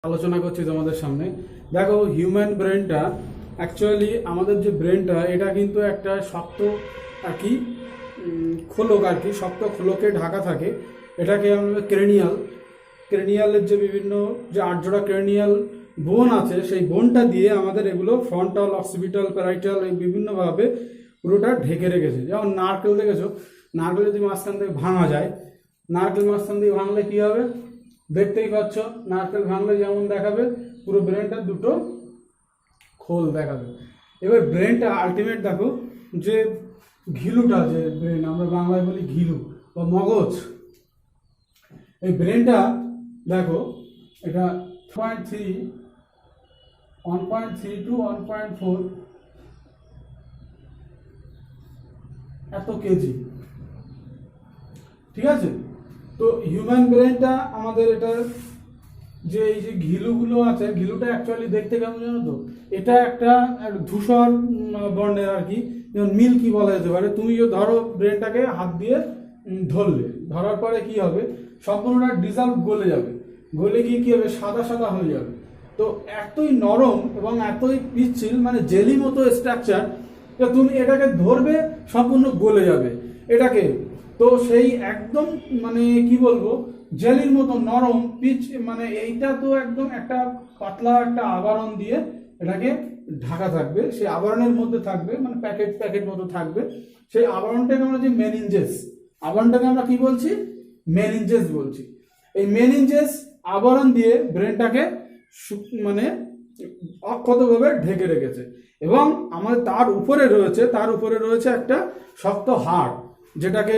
আলোচনা করছি তোমাদের সামনে। দেখো, হিউম্যান ব্রেনটা অ্যাকচুয়ালি আমাদের যে ব্রেনটা এটা কিন্তু একটা শক্ত আর কি খোলক আর কি, শক্ত খোলকে ঢাকা থাকে। এটাকে আমরা ক্রেনিয়ালের যে বিভিন্ন যে 8 জোড়া ক্রেনিয়াল বোন আছে, সেই বোনটা দিয়ে আমাদের এগুলো ফ্রন্টাল, অক্সিপিটাল, প্যারাইটাল এই বিভিন্নভাবে পুরোটা ঢেকে রেখেছে। যেমন নারকেল দেখেছো, নারকেল যদি মাঝখান থেকে ভাঙা যায়, নারকেল মাঝখান দিয়ে ভাঙলে কী হবে দেখতেই পাচ্ছ। নারকেল ভাঙলে যেমন দেখাবে, পুরো ব্রেনটা দুটো খোল দেখাবে। এবার ব্রেনটা আলটিমেট দেখো, যে ঘিলুটা, যে ব্রেন আমরা বাংলায় বলি ঘিলু বা মগজ, এই ব্রেনটা দেখো এটা 1.3 টু 1.4 এত কেজি, ঠিক আছে। তো হিউম্যান ব্রেনটা আমাদের এটা যে এই যে ঘিলুগুলো আছে, ঘিলুটা অ্যাকচুয়ালি দেখতে কেমন জানো তো, এটা একটা ধূসর বর্ণের আর কি, যেমন মিল্কি বলা যেতে পারে। তুমি ধরো ব্রেনটাকে হাত দিয়ে ধরার পরে কি হবে, সম্পূর্ণটা ডিজলভ গলে যাবে, গলে গিয়ে কি হবে, সাদা সাদা হয়ে যাবে। তো এতই নরম এবং এতই পিচ্ছিল, মানে জেলি মতো স্ট্রাকচার, তো তুমি এটাকে ধরবে সম্পূর্ণ গলে যাবে এটাকে। তো সেই একদম মানে কি বলবো, জেলির মতো নরম পিচ, মানে এইটা তো একদম একটা পাতলা একটা আবরণ দিয়ে এটাকে ঢাকা থাকবে। সেই আবরণের মধ্যে থাকবে মানে প্যাকেট মতো থাকবে। সেই আবরণটাকে আমরা যে মেনিনজেস, আবরণটাকে আমরা কি বলছি, মেনিনজেস বলছি। এই মেনিনজেস আবরণ দিয়ে ব্রেনটাকে মানে অক্ষতভাবে ঢেকে রেখেছে। এবং আমাদের তার উপরে রয়েছে একটা শক্ত হাড়, যেটাকে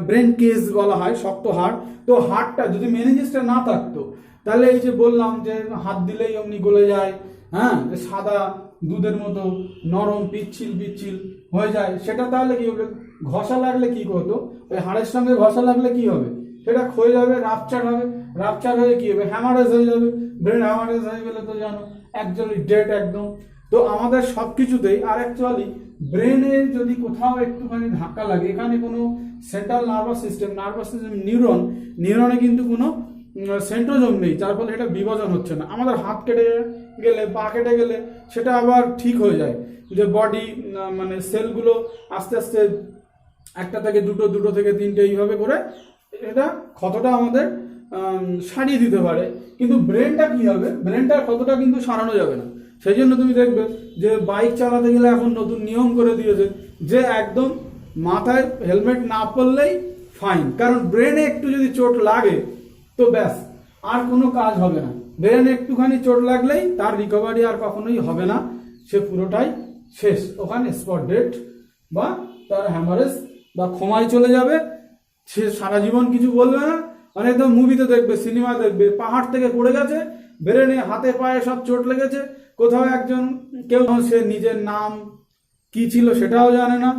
ব্রেন কেজ বলা হয়, শক্ত হাড়। তো হাড়টা যদি মেনিনজেসটা না থাকতো, তাহলে এই যে বললাম যে হাত দিলেই অমনি গলে যায়, হ্যাঁ, সাদা দুধের মতো নরম পিচ্ছিল হয়ে যায়, সেটা তাহলে কি হবে, ঘষা লাগলে কি হতো, ওই হাড়ের সঙ্গে ঘষা লাগলে কি হবে, সেটা ক্ষয়ে যাবে, রাপচার হয়ে কি হবে, হ্যামারেজ হয়ে যাবে। ব্রেন হ্যামারেজ হয়ে গেলে তো জানো অ্যাকচুয়ালি ডেট একদম। তো আমাদের সব কিছুতেই, আর অ্যাকচুয়ালি ব্রেনে যদি কোথাও একটুখানি ধাক্কা লাগে, এখানে কোনো সেন্ট্রাল নার্ভাস সিস্টেম নিউরনে কিন্তু কোনো সেন্ট্রোজোম নেই, যার ফলে এটা বিভাজন হচ্ছে না। আমাদের হাত কেটে গেলে, পা কেটে গেলে সেটা আবার ঠিক হয়ে যায়, যে বডি মানে সেলগুলো আস্তে আস্তে একটা থেকে দুটো থেকে তিনটে এইভাবে করে এটা ক্ষতটা আমাদের সারিয়ে দিতে পারে। কিন্তু ব্রেনটা কি হবে, ব্রেনটার ক্ষতটা কিন্তু সারানো যাবে না। সেই জন্য তুমি দেখবে যে বাইক চালাতে গেলে এখন নতুন নিয়ম করে দিয়েছে যে একদম মাথায় হেলমেট না পরলেই ফাইন, কারণ ব্রেনে একটু যদি চোট লাগে তো ব্যাস আর কোনো কাজ হবে না। ব্রেনে একটুখানি চোট লাগলেই তার রিকভারি আর কখনোই হবে না, সে পুরোটাই শেষ, ওখানে স্পট ডেড বা তার হ্যামারেজ বা ক্ষমায় চলে যাবে, সে সারা জীবন কিছু বলবে না। অনেক তো মুভিতে দেখবে, সিনেমা দেখবে, পাহাড় থেকে পড়ে গেছে, ব্রেনে হাতে পায়ে সব চোট লেগেছে, কোথাও কেউ সে নিজের নাম কি ছিল সেটাও জানে না,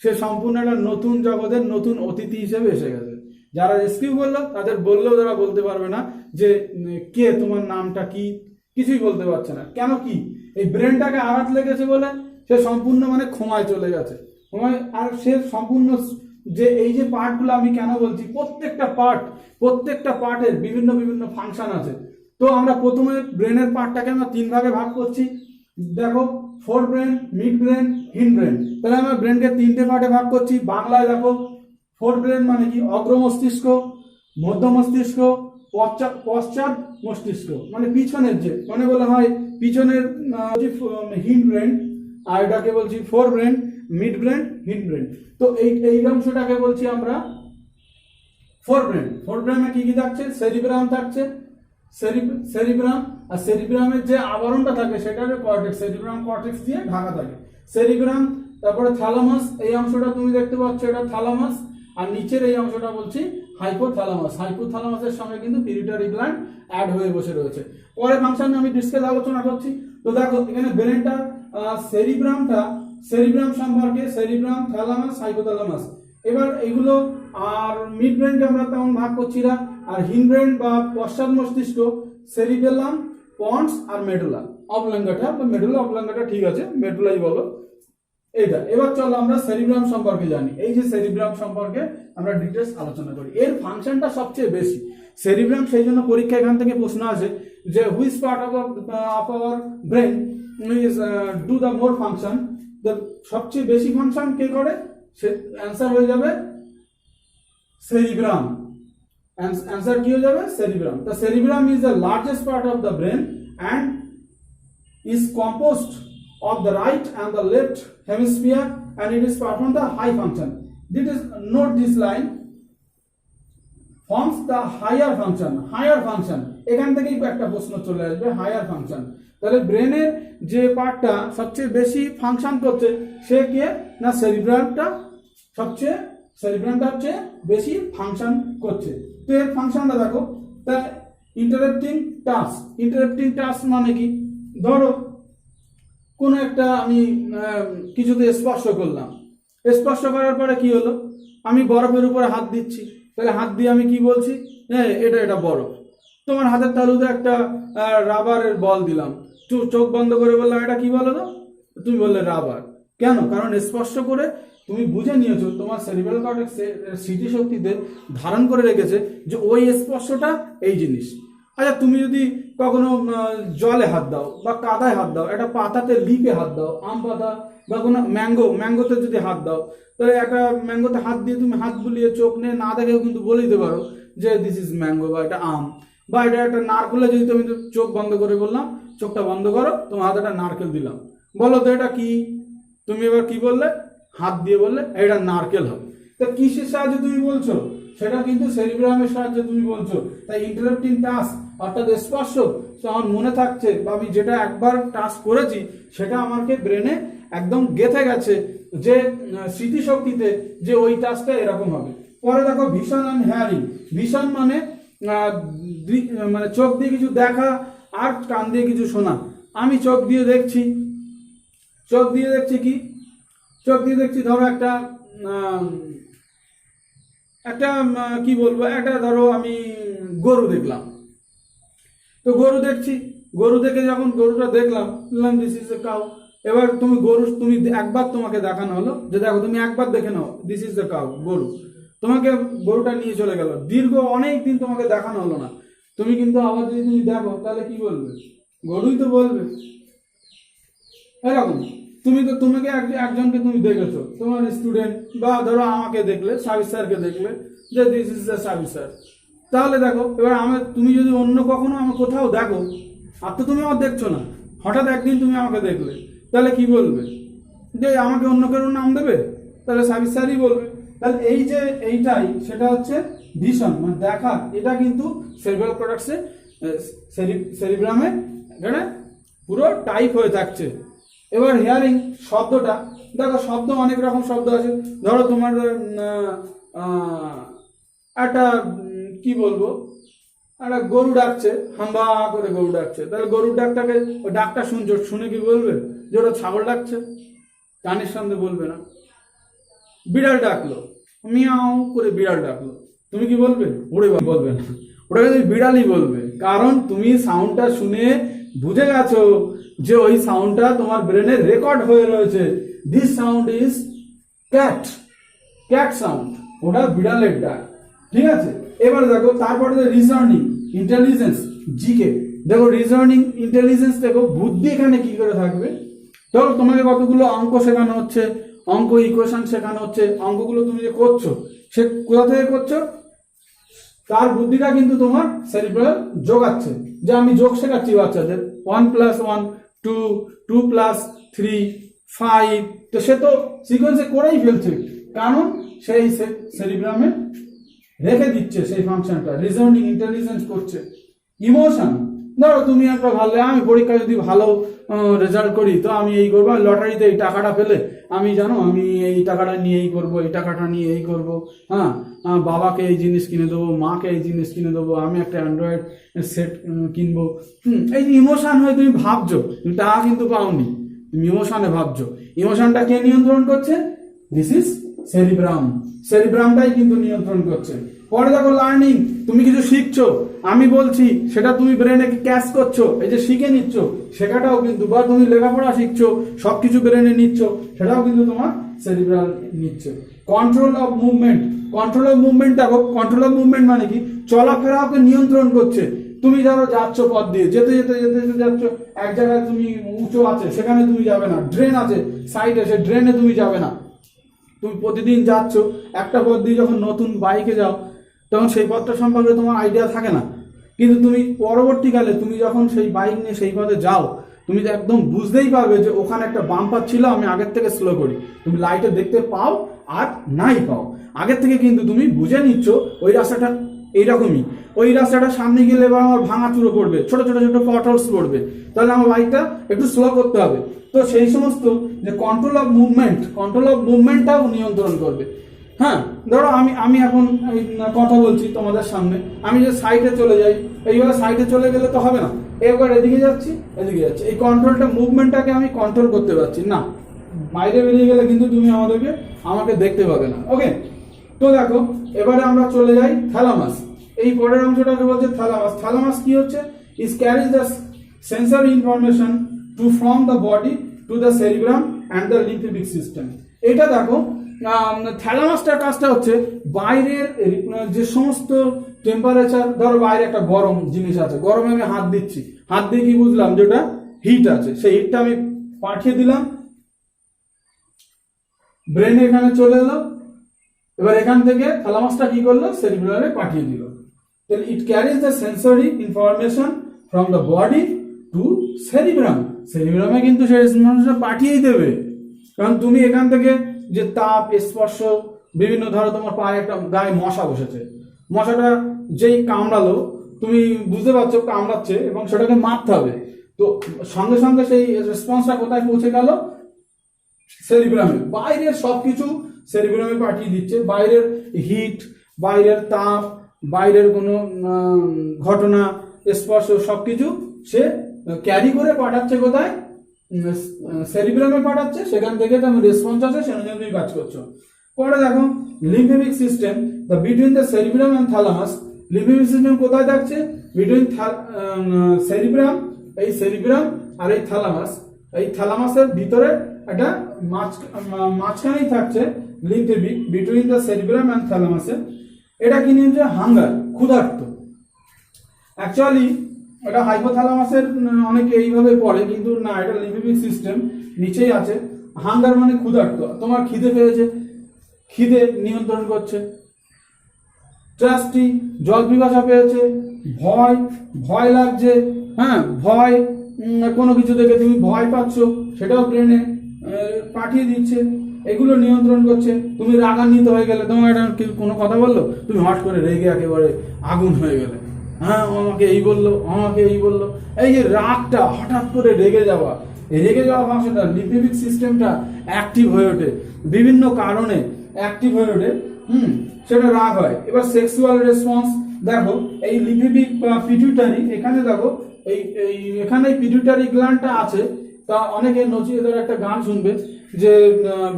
সে সম্পূর্ণ একটা নতুন জগতের নতুন অতিথি হিসেবে এসে গেছে। যারা রেস্কিউ করলো তাদের বললেও তারা বলতে পারবে না যে কে, তোমার নামটা কি, কিছুই বলতে পারছে না। কেন কি, এই ব্রেনটাকে আঘাত লেগেছে বলে সে সম্পূর্ণ মানে ক্ষমায় চলে গেছে, আর সে সম্পূর্ণ যে এই যে পার্টগুলো আমি কেন বলছি, প্রত্যেকটা পার্টের বিভিন্ন ফাংশন আছে। তো আমরা প্রথমে ব্রেনের পার্টটাকে আমরা 3 ভাগে ভাগ করছি। দেখো, fore brain, mid brain, hind brain. তাহলে আমরা ব্রেনকে 3টে পার্টে ভাগ করছি। বাংলায় দেখো, ফোর ব্রেন মানে কি, অগ্র মস্তিষ্ক, মধ্য মস্তিষ্ক, পশ্চাৎ মস্তিষ্ক, মানে পিছনের যে, মানে বলা হয় পিছনের হিন্ড ব্রেন, আর এটাকে বলছি fore brain, mid brain, hind brain. তো এই অংশটাকে বলছি আমরা ফোর ব্রেনে কি থাকছে, সেরিব্রাম থাকছে, সেরিব্রাম, আর সেরিব্রামের যে আবরণটা থাকে সেটা কর্টেক্স, সেরিব্রাম কর্টেক্স দিয়ে ঢাকা থাকে। সেরিব্রাম, তারপরে থ্যালামাস, এই অংশটা তুমি দেখতে পাচ্ছ, এটা থ্যালামাস, আর নিচের এই অংশটা বলছি হাইপোথ্যালামাসের সঙ্গে কিন্তু পিটুইটারি গ্ল্যান্ড অ্যাড হয়ে বসে রয়েছে। পরে ফাংশন আমি ডিসকাস আলোচনা করছি। তো দেখো এখানে ব্রেনটা সেরিব্রাম সম্পর্কে, সেরিব্রাম, থ্যালামাস, হাইপোথ্যালামাস। এবার এগুলো, আর মিড ব্রেনকে আমরা তেমন ভাগ করছি না। আর হিন্ড ব্রেন বা পশ্চাৎ মস্তিষ্ক, সেরিবেলাম, পন্স আর মেডুলা অবলাঙ্গাটা, মেডুলা অবলাঙ্গাটা ঠিক আছে, মেডুলাই বলো এইটা। এবার চলো আমরা সেরিব্রাম সম্পর্কে জানি। এই যে সেরিব্রাম সম্পর্কে আমরা ডিটেলস আলোচনা করি। এর ফাংশনটা সবচেয়ে বেশি সেরিব্রাম, সেই জন্য পরীক্ষা এখান থেকে প্রশ্ন আসে যে which part of our brain is do the more function, সবচেয়ে বেশি ফাংশন কে করে, সে অ্যান্সার হয়ে যাবে সেরিব্রাম। অ্যান্সার কি হয়ে যাবে, cerebrum. The cerebrum is the largest part of the brain and is composed of the right and the left hemisphere and it is perform the high function. This is note this line forms the higher function. Higher function এখান থেকেই একটা প্রশ্ন চলে আসবে, higher function. তাহলে ব্রেনের যে পার্টটা সবচেয়ে বেশি ফাংশন করছে সে কে না, সেরিব্রামটা হচ্ছে বেশি ফাংশন করছে। তো এর ফাংশনটা দেখো, তা ইন্টারেপ্টিং টাস্ক মানে কি, ধরো কোন একটা আমি কিছুতে স্পর্শ করলাম, স্পর্শ করার পরে কি হলো, আমি বরফের উপরে হাত দিচ্ছি, তাহলে হাত দিয়ে আমি কি বলছি, হ্যাঁ এটা বরফ। তোমার হাতের তালুতে একটা রাবারের বল দিলাম, চোখ বন্ধ করে বললাম এটা কি বলো তো, তুমি বললে রাবার। কেন? কারণ স্পর্শ করে তুমি বুঝে নিয়েছো, তোমার সেরিব্রাল কর্টেক্স স্মৃতিশক্তিতে ধারণ করে রেখেছে যে ওই স্পর্শটা এই জিনিস। আচ্ছা, তুমি যদি কখনো জলে হাত দাও বা কাদায় হাত দাও, একটা পাতাতে লিপে হাত দাও, আম পাতা বা কোনো ম্যাঙ্গোতে যদি হাত দাও, তাহলে একটা ম্যাঙ্গোতে হাত দিয়ে তুমি হাত বুলিয়ে চোখ নিয়ে না দেখেও কিন্তু বলে দিতে পারো যে দিস ইজ ম্যাঙ্গো বা এটা আম। বা এটা একটা নারকেলে যদি তুমি চোখ বন্ধ করে বললাম, চোখটা বন্ধ করো, তোমার হাতে একটা নারকেল দিলাম, বলো তো এটা কি, তুমি এবার কি বললে, হাত দিয়ে বললে এটা নারকেল হবে। তা কিসের সাহায্যে তুমি বলছো, সেটা কিন্তু সেরিব্রামের সাহায্যে তুমি বলছো। তাই ইন্টারেপ্টিং টাস্ক অর্থাৎ স্পর্শ আমার মনে থাকছে, বা আমি যেটা একবার টাস্ক করেছি সেটা আমাকে ব্রেনে একদম গেঁথে গেছে, যে স্মৃতিশক্তিতে যে ওই টাস্কটা এরকম হবে। পরে দেখো ভিশন অ্যান্ড হিয়ারিং। ভিশন মানে চোখ দিয়ে কিছু দেখা আর কান দিয়ে কিছু শোনা। আমি চোখ দিয়ে দেখছি কি, চোখ দিয়ে দেখছি ধরো একটা কি বলবো, একটা ধরো আমি গরু দেখলাম, তো গরু দেখছি, গরু দেখে যখন গরুটা দেখলাম দিস ইজ এ কাউ। এবার তুমি একবার তোমাকে দেখানো হলো যে দেখো, তুমি একবার দেখে নাও দিস ইজ দ্য কাউ, গরু। তোমাকে গরুটা নিয়ে চলে গেল, দীর্ঘ অনেক দিন তোমাকে দেখানো হলো না, তুমি কিন্তু আবার যদি তুমি দেখো তাহলে কি বলবে, গরুই তো বলবে। এরকম তোমাকে একজনকে তুমি দেখেছো, তোমার স্টুডেন্ট বা ধরো আমাকে দেখলে, সাবির স্যারকে দেখলে যে this is the Sabir sir. তাহলে দেখো এবার তুমি যদি অন্য কখনো আমার কোথাও দেখো, আর তো তুমি আমার দেখছো না, হঠাৎ একদিন তুমি আমাকে দেখলে, তাহলে কি বলবে, যে আমাকে অন্য কেউ নাম দেবে, তাহলে সাবির স্যারই বলবে। তাহলে এই যে এইটাই সেটা হচ্ছে ভিশন মানে দেখা, এটা কিন্তু সেরিব্রাল কর্টেক্সে সেরিব্রামে এখানে পুরো টাইপ হয়ে থাকছে। এবার হিয়ারিং শব্দটা দেখো, শব্দ অনেক রকম শব্দ আছে। ধরো তোমার একটা কি বলবো, একটা গরু ডাকছে, হাম্বা করে গরু ডাকছে, তাহলে গরুর ডাকটা শুনছো, শুনে কি বলবে যে ওটা ছাগল ডাকছে, কানের সঙ্গে বলবে না। বিড়াল ডাকলো, মিয়াও করে বিড়াল ডাকলো, তুমি কি বলবে, ওরে বলবে না, ওটাকে তুমি বিড়ালই বলবে, কারণ তুমি সাউন্ডটা শুনে বুঝে গেছো যে ওই সাউন্ডটা তোমার ব্রেনে রেকর্ড হয়ে রয়েছে, this sound is cat sound, ওটা বিড়ালের ডাক। ঠিক আছে, এবার দেখো তারপরে রিজনিং ইন্টেলিজেন্স, জিকে। দেখো রিজনিং ইন্টেলিজেন্স, দেখো বুদ্ধি এখানে কি করে থাকবে। ধরো তোমাকে কতগুলো অঙ্ক শেখানো হচ্ছে, অঙ্ক ইকুয়েশন শেখানো হচ্ছে, অঙ্কগুলো তুমি যে করছো সে কোথা থেকে করছো, তার বুদ্ধিটা কিন্তু তোমার সেরিব্রাল যোগাচ্ছে। যে আমি যোগ শেখাচ্ছি বাচ্চাদের 1 + 1 2, 2 + 3 5, তো সে তো সিকোয়েন্সে করেই ফেলছে, কারণ সেই সেরিব্রামে রেখে দিচ্ছে সেই ফাংশনটা, রিজনিং ইন্টেলিজেন্স করছে। ইমোশন, ধরো তুমি একটা ভালো, আমি পরীক্ষায় যদি ভালো রেজাল্ট করি তো আমি এই করবো, লটারিতে এই টাকাটা পেলে আমি আমি এই টাকাটা নিয়ে এই করবো, এই টাকাটা নিয়ে এই করবো, হ্যাঁ বাবাকে এই জিনিস কিনে দেবো, মাকে এই জিনিস কিনে দেবো, আমি একটা অ্যান্ড্রয়েড সেট কিনবো। এই যে ইমোশন হয়ে তুমি ভাবছো, তুমি টাকা কিন্তু পাওনি, তুমি ইমোশনে ভাবছো। ইমোশনটা কে নিয়ন্ত্রণ করছে, দিস ইজ সেরিব্রামটাই কিন্তু নিয়ন্ত্রণ করছে। পরে দেখো লার্নিং, তুমি কিছু শিখছো, আমি বলছি সেটা তুমি ব্রেনে ক্যাচ করছো, এই যে শিখে নিচ্ছ, শেখাটাও কিন্তু, বা তুমি লেখাপড়া শিখছো, সবকিছু ব্রেনে নিচ্ছ, সেটাও কিন্তু তোমার সেরিব্রাল নিচ্ছে। কন্ট্রোল অফ মুভমেন্ট দেখো, কন্ট্রোল অফ মুভমেন্ট মানে কি, চলাফেরাকে নিয়ন্ত্রণ করছে। তুমি ধরো যাচ্ছ পথ দিয়ে, যেতে যেতে যেতে যেতে যাচ্ছ, এক জায়গায় তুমি উঁচু আছে সেখানে তুমি যাবে না, ড্রেন আছে সাইডে, সে ড্রেনে তুমি যাবে না। তুমি প্রতিদিন যাচ্ছ একটা পথ দিয়ে, যখন নতুন বাইকে যাও তখন সেই পথটা সম্পর্কে তোমার আইডিয়া থাকে না, কিন্তু তুমি পরবর্তীকালে তুমি যখন সেই বাইক নিয়ে সেই পথে যাও, তুমি তো একদম বুঝতেই পারবে যে ওখানে একটা বাম্পার ছিল, আমি আগের থেকে স্লো করি। তুমি লাইটে দেখতে পাও আর নাই পাও, আগের থেকে কিন্তু তুমি বুঝে নিচ্ছ ওই রাস্তাটা এইরকমই, ওই রাস্তাটা সামনে গেলে এবার আমার ভাঙা চুরো পড়বে, ছোট ছোট ছোট পটহোলস পড়বে, তাহলে আমার বাইকটা একটু স্লো করতে হবে। তো সেই সমস্ত যে কন্ট্রোল অফ মুভমেন্টটাও নিয়ন্ত্রণ করবে। হ্যাঁ, ধরো আমি এখন কথা বলছি তোমাদের সামনে, আমি যে সাইডে চলে যাই, এইভাবে সাইডে চলে গেলে তো হবে না, এবার এদিকে যাচ্ছি এদিকে যাচ্ছি, এই কন্ট্রোলটা মুভমেন্টটাকে আমি কন্ট্রোল করতে পারছি না। বাইরে বেরিয়ে গেলে কিন্তু তুমি আমাকে দেখতে পাবে না। ওকে, তো দেখো এবারে আমরা চলে যাই থ্যালামাস। এই পরের অংশটাকে বলছে থ্যালামাস। থ্যালামাস কি হচ্ছে? Is caries the sensory information to from the body to the cerebrum and the lymphatic system. এটা দেখো থ্যালামাসটার কাজটা হচ্ছে বাইরের যে সমস্ত টেম্পারেচার, ধরো বাইরে একটা গরম জিনিস আছে, গরমে আমি হাত দিচ্ছি, হাত দিয়ে কি বুঝলাম যেটা হিট আছে, সেই হিটটা আমি পাঠিয়ে দিলাম ব্রেন, এখানে চলে এলো, এবার এখান থেকে থ্যালামাসটা কি করলো, সেরিব্রামে পাঠিয়ে দিল। তাহলে it carries the sensory information from the body to cerebrum. সেরিব্রামে কিন্তু সেই ইনফরমেশনটা পাঠিয়েই দেবে, কারণ তুমি এখান থেকে যে তাপ স্পর্শ বিভিন্ন, ধরো তোমার পায়ে একটা গায়ে মশা বসেছে, মশাটা যেই কামড়ালো তুমি বুঝতে পারছো কামড়াচ্ছে এবং সেটাকে মারতে হবে, তো সঙ্গে সঙ্গে সেই রেসপন্সটা কোথায় পৌঁছে গেল, সেরিব্রামে। বাইরের সবকিছু সেরিব্রামে পাঠিয়ে দিচ্ছে, বাইরের হিট, বাইরের তাপ, বাইরের কোনো ঘটনা স্পর্শ সবকিছু সে ক্যারি করে পাঠাচ্ছে কোথায়, সেরিব্রামে পাঠাচ্ছে, সেখান থেকে তুমি রেসপন্স আছে, সেখানে তুমি কাজ করছো। পরে দেখো lymphatic system, the between the cerebrum and thalamus. Lymphatic system কোথায় থাকছে, বিটুইন সেরিব্রাম, এই সেরিব্রাম আর এই থ্যালামাস, এই থ্যালামাসের ভিতরে একটা মাঝখানেই থাকছে lymphatic, between the cerebrum and থ্যালামাসের। এটা কি নিয়ে, হাঙ্গার, ক্ষুধার্ত। অ্যাকচুয়ালি এটা হাইপোথ্যালামাসের অনেকে এইভাবে পড়ে, কিন্তু না, এটা লিম্ফেটিক সিস্টেম নিচেই আছে। হাঙ্গার মানে ক্ষুধার্ত, তোমার খিদে পেয়েছে, খিদে নিয়ন্ত্রণ করছে। ট্রাস্টি, জল পিপাসা পেয়েছে, ভয় লাগছে, হ্যাঁ ভয়, কোনো কিছু দেখে তুমি ভয় পাচ্ছ, সেটাও ব্রেনে পাঠিয়ে দিচ্ছে, এগুলো নিয়ন্ত্রণ করছে। তুমি রাগান্বিত হয়ে গেলে, তোমার একটা কোনো কথা বললো, তুমি হট করে রেগে একেবারে আগুন হয়ে গেলে, হ্যাঁ আমাকে এই বললো, আমাকে এই বললো, এই যে রাগটা, হঠাৎ করে রেগে যাওয়া, এই রেগে যাওয়া ভাষাটা লিম্ফেটিক সিস্টেমটা অ্যাক্টিভ হয়ে ওঠে, বিভিন্ন কারণে অ্যাক্টিভ হয়ে ওঠে, সেটা রাগ হয়। এবার সেক্সুয়াল রেসপন্স দেখো, এই লিম্ফেটিক পিটুইটারি, এখানে দেখো এখানে পিটুইটারি গ্ল্যান্ডটা আছে। তা অনেকে নচিকেতার একটা গান শুনবে যে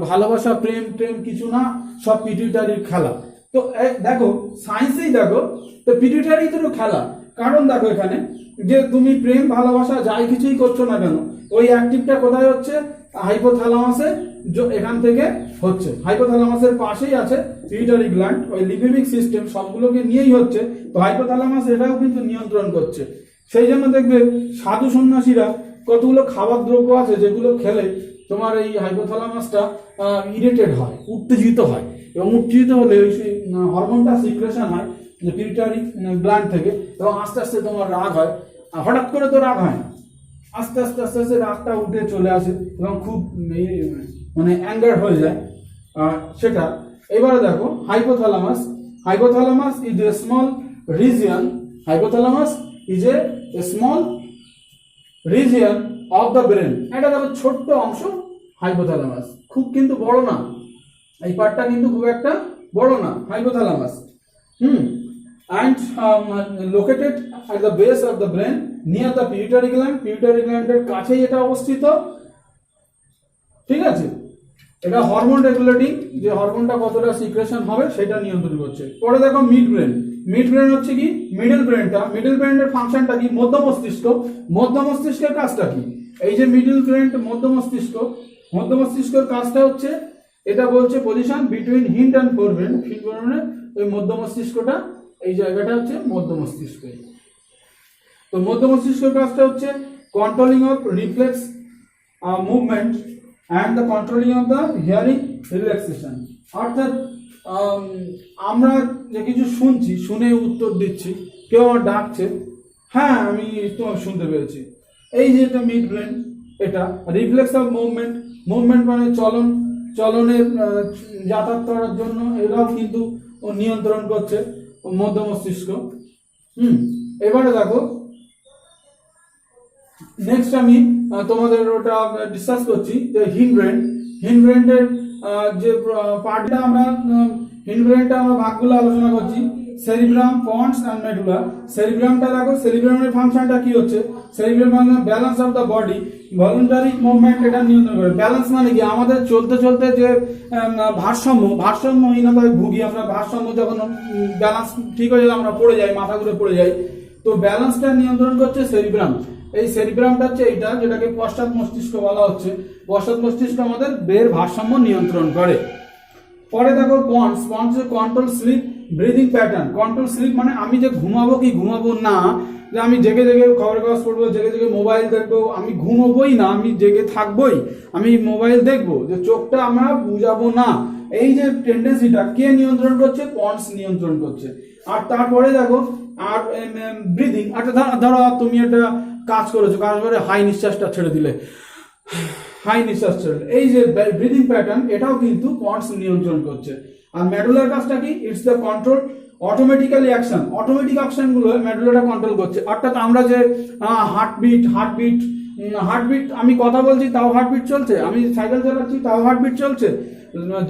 ভালোবাসা প্রেম প্রেম কিছু না, সব পিটুইটারির খেলা। তো দেখো সায়েন্সেই দেখো, তো পিটুইটারি তো খেলা, কারণ দেখো এখানে যে তুমি প্রেম ভালোবাসা যাই কিছুই করছো না কেন, ওই অ্যাক্টিভটা কোথায় হচ্ছে, হাইপোথ্যালামাসে, এখান থেকে হচ্ছে, হাইপোথ্যালামাসের পাশেই আছে পিটুইটারি গ্ল্যান্ড, ওই লিম্ফেটিক সিস্টেম সবগুলোকে নিয়েই হচ্ছে। তো হাইপোথ্যালামাস এটাও কিন্তু নিয়ন্ত্রণ করছে। সেই জন্য দেখবে সাধু সন্ন্যাসীরা কতগুলো খাবার দ্রব্য আছে যেগুলো খেলে তোমার এই হাইপোথ্যালামাসটা ইরিটেট হয়, উত্তেজিত হয়, এবং উত্তেজিত হলে ওই হরমোনটা সিক্রেশন হয় পিটুইটারি গ্ল্যান্ড থেকে, এবং আস্তে আস্তে তোমার রাগ হয়। হঠাৎ করে তো রাগ হয় না, আস্তে আস্তে আস্তে আস্তে রাগটা উঠে চলে আসে এবং খুব মানে অ্যাঙ্গার হয়ে যায় সেটা। এবারে দেখো hypothalamus. Hypothalamus is a small region, hypothalamus is a small region of the brain. এটা দেখো ছোট্ট অংশ হাইপোথ্যালামাস, খুব কিন্তু বড় না, এই পার্টটা কিন্তু খুব একটা বড় না hypothalamus. and located at the base of the brain near the pituitary gland, pituitary gland এর কাছেই এটা অবস্থিত, ঠিক আছে। এটা হরমোন রেগুলেটিং, যে হরমোনটা কতটা সিক্রেশন হবে সেটা নিয়ন্ত্রণ করছে। পরে দেখো মিড ব্রেন। মিড ব্রেন হচ্ছে কি, মিডল ব্রেনটা, মিডল ব্রেনের ফাংশনটা কি, মধ্য মস্তিষ্ক। মধ্য মস্তিষ্কের কাজটা কি, এই যে মিডল ব্রেন, মধ্য মস্তিষ্ক, মধ্য মস্তিষ্কের কাজটা হচ্ছে, এটা বলছে পজিশন বিটুইন হিন্ড অ্যান্ড ফোরব্রেন। হিন্ড ফোরব্রেনের ওই মধ্য মস্তিষ্কটা, এই জায়গাটা হচ্ছে মধ্য মস্তিষ্ক। তো মধ্য মস্তিষ্কের কাজটা হচ্ছে controlling of reflex movement and the controlling of the hearing relaxation. অর্থাৎ আমরা যে কিছু শুনছি, শুনে উত্তর দিচ্ছি, কেউ আমার ডাকছে, হ্যাঁ আমি তোমার শুনতে পেরেছি, এই যে এটা মিড ব্রেন। এটা রিফ্লেক্স অফ মুভমেন্ট, মুভমেন্ট মানে চলনের যাতায়াত করার জন্য, এটাও কিন্তু ও নিয়ন্ত্রণ করছে মধ্য মস্তিষ্ক। এবারে দেখো নেক্সট আমি তোমাদের ওটা ডিসকাস করছি যে হিন্ডব্রেনের যে পার্টটা আমরা হিন্ডব্রেনটা আমরা ভাগগুলো আলোচনা করছি, সেরিব্রাম, পন্স এন্ড মেডুলা। সেরিব্রামটা দেখো, সেরিব্রামের ফাংশনটা কি হচ্ছে, সেরিব্রাম মানে balance of the body, voluntary movement এটা নিয়ন্ত্রণ করে। ব্যালেন্স মানে কি, আমাদের চলতে চলতে যে ভারসাম্যহীনতায় ভুগি আমরা, ভারসাম্য যখন ব্যালেন্স ঠিক হয়ে যায় আমরা পড়ে যাই, মাথা ঘুরে পড়ে যাই, তো ব্যালেন্সটা নিয়ন্ত্রণ করছে সেরিব্রাম। এই সেরিব্রামটা হচ্ছে এইটা যেটাকে পশ্চাৎ মস্তিষ্ক বলা হচ্ছে। পশ্চাৎ মস্তিষ্ক আমাদের দেহের ভারসাম্য নিয়ন্ত্রণ করে। পরে দেখো pons control sleep breathing pattern. Control sleep মানে আমি যে ঘুমাবো কি ঘুমাবো না, যে আমি জেগে জেগে খবরের কাগজ পড়বো, জেগে জেগে মোবাইল দেখবো, আমি ঘুমাবোই না, আমি জেগে থাকবোই, আমি মোবাইল দেখবো, যে চোখটা আমরা বুঝাবো না, এই যে টেন্ডেন্সিটা কে নিয়ন্ত্রণ করছে, পন্স নিয়ন্ত্রণ করছে। আর তারপরে দেখো আর ব্রিদিং, আচ্ছা ধরো তুমি একটা কাজ করেছো, কাজ করে হাই নিঃশ্বাসটা ছেড়ে দিলে, হাই নিঃশ্বাস ছেড়ে, এই যে ব্রিদিং প্যাটার্ন এটাও কিন্তু পন্স নিয়ন্ত্রণ করছে। আর মেডুলার কাজটা কি, it's the control automatically action, automatic action গুলো মেডুলাটা কন্ট্রোল করছে। অর্থাৎ আমরা যে হার্টবিট আমি কথা বলছি তাও হার্টবিট চলছে, আমি সাইকেল চালাচ্ছি তাও হার্টবিট চলছে,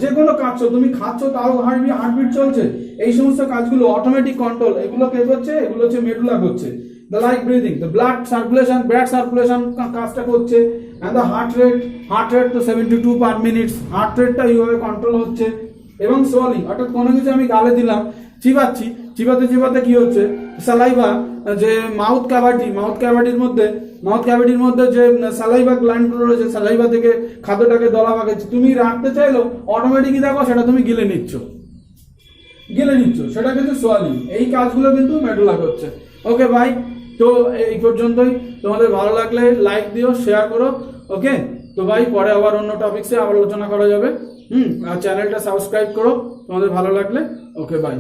যে কোনো কাজ তুমি খাচ্ছ তাও হার্টবিট চলছে, এই সমস্ত কাজগুলো অটোমেটিক কন্ট্রোল, এগুলো কে করছে, এগুলো হচ্ছে মেডুলা করছে। The like breathing, the blood circulation কাজটা করছে, and the heart rate তো 72 per minute, হার্ট রেটটা এইভাবে কন্ট্রোল হচ্ছে। এবং সোয়ালিং, অর্থাৎ কোনো কিছু আমি গালে দিলাম, চিবাচ্ছি, চিবাতে কি হচ্ছে, সালাইভা যে মাউথ ক্যাভিটির মধ্যে যে সালাইভা গ্ল্যান্ডগুলো রয়েছে, সালাইভা থেকে খাদ্যটাকে দলা পাকাচ্ছে, তুমি রাখতে চাইলেও অটোমেটিকই দেখো সেটা তুমি গিলে নিচ্ছ, সেটা কিন্তু সোয়ালিং। এই কাজগুলো কিন্তু মেডুলা করছে। ওকে ভাই, তো এই পর্যন্তই। তোমাদের ভালো লাগলে লাইক দিও, শেয়ার করো। ওকে, তো ভাই পরে আবার অন্য টপিকসে আলোচনা করা যাবে। আর চ্যানেলটা সাবস্ক্রাইব করো তোমাদের ভালো লাগলে। ওকে, বাই।